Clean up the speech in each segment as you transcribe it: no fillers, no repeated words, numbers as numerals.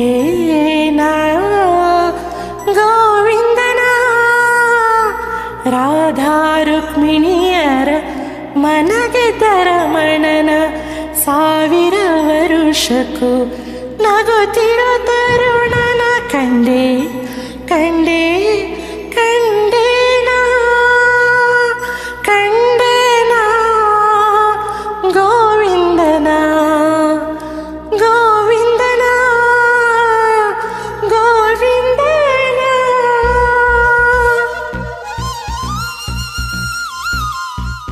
ಕಂಡೇನಾ ಗೋವಿಂದನ ರಾಧಾ ರುಕ್ಮಿಣಿಯರ ಮನಗೆದ್ದರ ಮಣನ ಸಾವಿರ ವರುಷಕ್ಕೂ ನಗುತ್ತಿರೋ ತರುಣನ ಕಂಡೇ ಕಂಡೇ ಕಂಡೇನಾ ಕಂಡೇನಾ ಗೋವಿಂದನ ಗೋವಿಂದನ ಗೋವಿಂದನ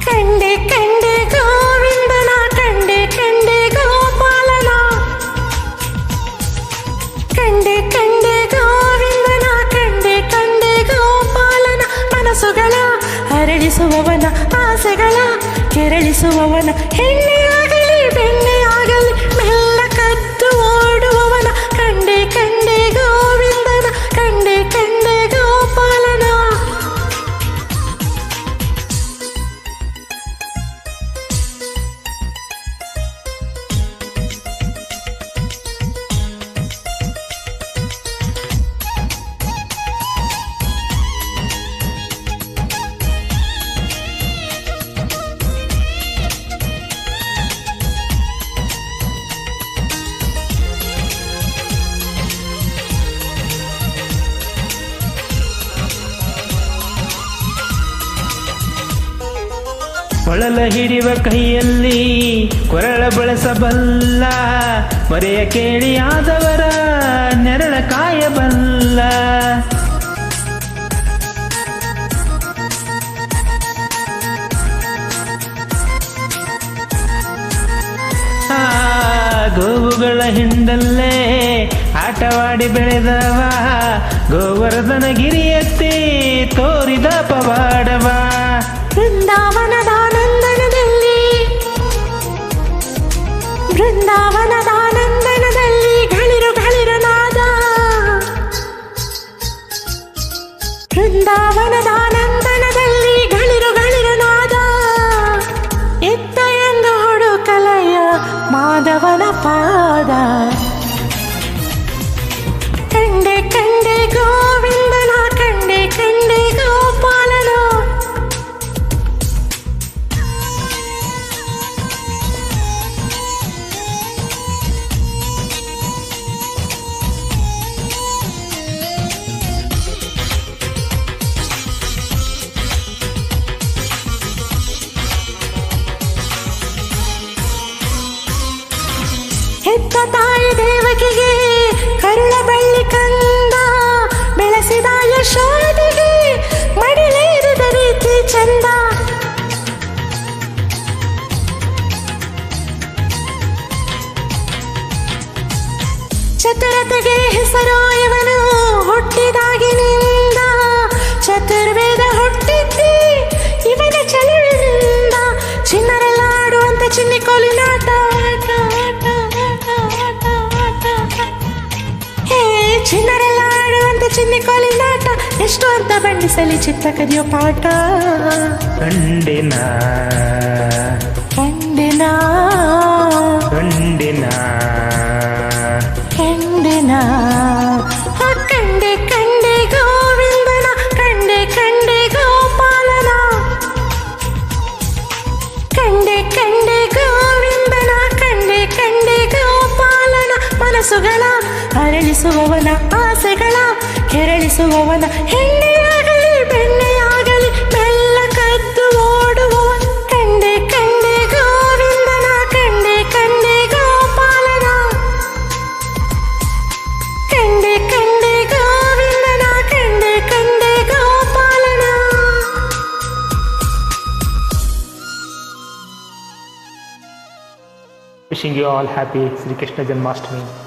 ಕಂಡೆ ಕಂಡೆ ಗೋವಿಂದನ ಕಂಡೆ ಕಂಡೆ ಗೋಪಾಲನ ಕಂಡೆ ಕಂಡೆ ಗೋವಿಂದನ ಕಂಡೆ ಕಂಡೆ ಗೋಪಾಲನ ಮನಸ್ಸುಗಳ ಅರಳಿಸುವವನ ಆಸೆಗಳ ಕೆರಳಿಸುವವನ ಹೆಣ್ಣೆ ಆಗಲಿ ಬೆಣ್ಣೆ ಆಗಲಿ ಮೆಲ್ಲ ಕದ್ದು ಓಡುವವನ ಕಂಡೆ ಕಂಡೆ ಗೋವಿಂದನ ಕಂಡೆ ಕಂಡೆ ಗೋಪಾಲನ ಕೊಳಲ ಹಿಡಿಯುವ ಕೈಯಲ್ಲಿ ಕೊರಳ ಬಳಸಬಲ್ಲ ಮರೆಯ ಕೇಳಿಯಾದವರ ನೆರಳ ಕಾಯಬಲ್ಲ ಗೋವುಗಳ ಹಿಂಡಲ್ಲೇ ಆಟವಾಡಿ ಬೆಳೆದವ ಗೋವರ್ಧನ ಗಿರಿಯತ್ತಿ ತೋರಿದ ಪವಾಡವ ಬೃಂದಾವನದ ನಂದನದಲ್ಲಿ ಬೃಂದಾವನದ ನಂದನದಲ್ಲಿ ಗಳಿರು ಗಳಿರು ನಾದ ಬೃಂದಾವನದ ನಂದನದಲ್ಲಿ ಗಳಿರು ಗಳಿರು ನಾದ ಎತ್ತ ಎಂದು ಹುಡುಕಲಯ್ಯ ಮಾಧವನ ಪಾದ ಕಂಡೆ ಕಂಡೆ ಗೋವಿಂದನ ಕಂಡೆ ಕಂಡೆ ಗೋಪಾಲನ ಹೆತ್ತ ತಾಯಿ ದೇವಕಿಗೆ ಕರುಳ ಬಳ್ಳಿ ಕಂದ ಬೆಳೆಸಿದ ಯಶೋದೆಗೆ ಮಡಿಲೇರಿದ ರೀತಿ ಚಂದ ಚತುರತೆಗೆ ಹೆಸರು ಇವನು ಹುಟ್ಟಿದಾಗಿನಿಂದ ಚತುರ್ವೇದ ಹುಟ್ಟಿದ್ದಿ ಇವನ ಚಲುವಿನಿಂದ ಚಿನ್ನರೆಲ್ಲ ಆಡುವಂತ ಚಿನ್ನಿಕೋಲಿನಾಟ ಚಿನ್ನರೆಲ್ಲ ಆಡುವಂತ ಚಿನ್ನಿಕೋಲಿನಾಟ ಎಷ್ಟು ಅಂತ ಬಣ್ಣಿಸಲಿ ಚಿತ್ತ ಕದಿಯೋ ಪಾಠ ಕಂಡಿನ ಕಂಡಿನ ಕಂಡಿನ ಕಂಡಿನ ಕಂಡೆ ಕಂಡೆ ಗೋವಿಂದನ ಕಂಡೆ ಕಂಡೆ ಗೋಪಾಲನ ಕಂಡೆ ಕಂಡೆ ಗೋವಿಂದನ ಕಂಡೆ ಕಂಡೆ ಗೋಪಾಲನ ಮನಸ್ಸುಗಳ ಅರಳಿಸುವವನ ಆಸೆಗಳ ಕೆರಳಿಸುವವನ ಹೆಣ್ಣೆಯಾಗಲಿ ಬೆಣ್ಣೆಯಾಗಲಿ ಮೆಲ್ಲ ಕದ್ದು ಓಡುವವನ ಕಂಡೆ ಕಂಡೆ ಗೋವಿಂದನ ಕಂಡೆ ಕಂಡೆ ಗೋಪಾಲನ ಕಂಡೆ ಕಂಡೆ ಗೋವಿಂದನ ಕಂಡೆ ಕಂಡೆ ಗೋಪಾಲನ. Wishing you all happy Sri Krishna Janmashtami.